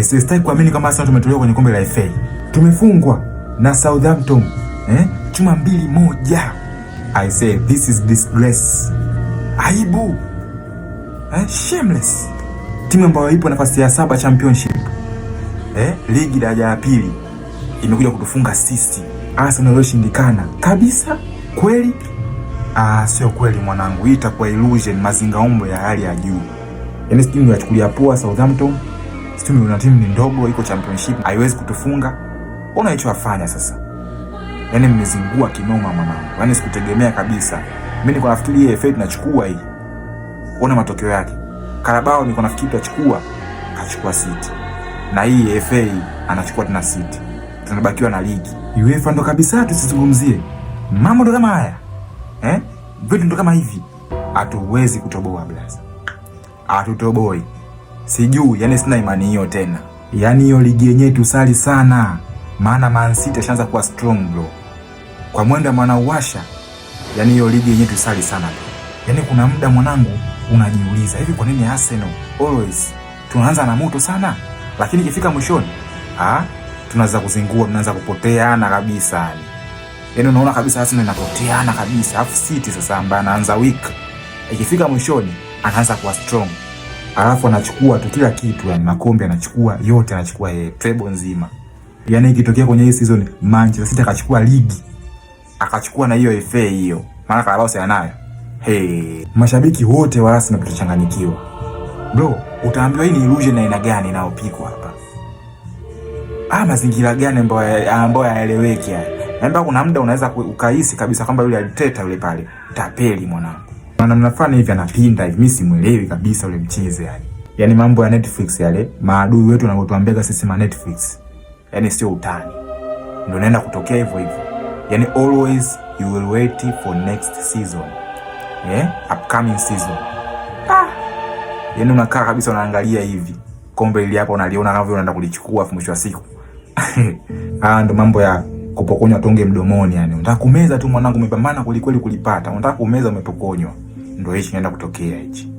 Sitaki kuamini kama Arsenal tumetolewa kwenye kombe la FA. Tumefungwa na Southampton chuma 2-1. I say this is disgrace. Aibu. Shameless. Timu ambayo ipo nafasi ya 7 championship. Ligi daraja la pili imekuja kutufunga sisi. Arsenal ilioshindikana kabisa. Kweli? Sio kweli mwanangu. Hii itakuwa illusion, mazingaombo ya hali ya juu. Yaani timu yachukulia poa Southampton. Timu ni ndogo, iko championship, haiwezi kutufunga. Ona hicho afanya sasa. Yaani mmezingua kinoma mwanangu. Yaani sikutegemea kabisa. Mimi niko nafikiri FA tunachukua hii. Ona matokeo yake. Carabao niko nafikiri tutachukua, kachukua City. Na hii FA anachukua tena City. Tunabakiwa na ligi. UEFA ndo kabisa tusizungumzie. Mambo ndo kama haya. Vitu ndo kama hivi. Hatuwezi kutoboa blaza. Hatutoboi. Sijui, yani sina imani hiyo tena. Yani hiyo ligi yenyewe tusali sana. Maana Man City ashaanza kuwa strong bro. Kwa mwenda mwana uwasha. Yani hiyo ligi yenyewe tusali sana. Yani kuna muda mwanangu unajiuliza, hivi kwa nini Arsenal always tunaanza na moto sana, lakini ikifika mwishoni tunaanza kuzingua, tunaanza kupoteana kabisa. Yani unaona kabisa Arsenal inapoteana kabisa. Alafu City sasa ambaye anaanza weak, ikifika mwishoni anaanza kuwa strong. Alafu anachukua tu kila kitu, yani makombe anachukua yote, anachukua treble nzima. Yani ikitokea kwenye hii season Manchester City akachukua ligi, akachukua na hiyo FA hiyo, maana Carabao si anayo. Mashabiki wote wa Arsenal tutachanganyikiwa. Bro, utaambiwa hii ni illusion na aina gani inaopikwa hapa? Mazingira gani ambayo hayaeleweki haya? Naomba kuna muda unaweza ukahisi kabisa kwamba yule aliteta yule pale tapeli mwanangu. Maana mnafanya hivi anapinda hivi, mimi simuelewi kabisa yule mchezo yani. Yaani mambo ya Netflix yale, maadui wetu wanapotuambia sisi ma Netflix. Yaani sio utani. Ndio naenda kutokea hivyo hivyo. Yaani always you will wait for next season. Upcoming season. Yaani unakaa kabisa unaangalia hivi. Kombe ili hapa unaliona kama vile unaenda kulichukua mwisho wa siku. Ndio mambo ya kupokonywa tonge mdomoni yani. Unataka kumeza tu mwanangu, umepambana kweli kulipata. Unataka kumeza umepokonywa. Ndio hichi kinaenda kutokea hichi.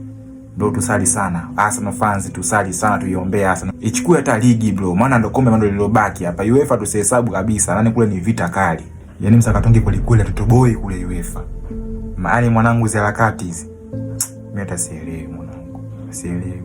Bro, tusali sana. Arsenal fans tusali sana, tuiombee Arsenal ichukue hata ligi bro. Maana ndio kombe ndio lilobaki hapa. UEFA tusihesabu kabisa. Yaani kule ni vita kali. Yaani msakatonge kweli tutoboi kule UEFA. Maana mwanangu hizo harakati hizi. Mimi hata sielewi mwanangu. Sielewi.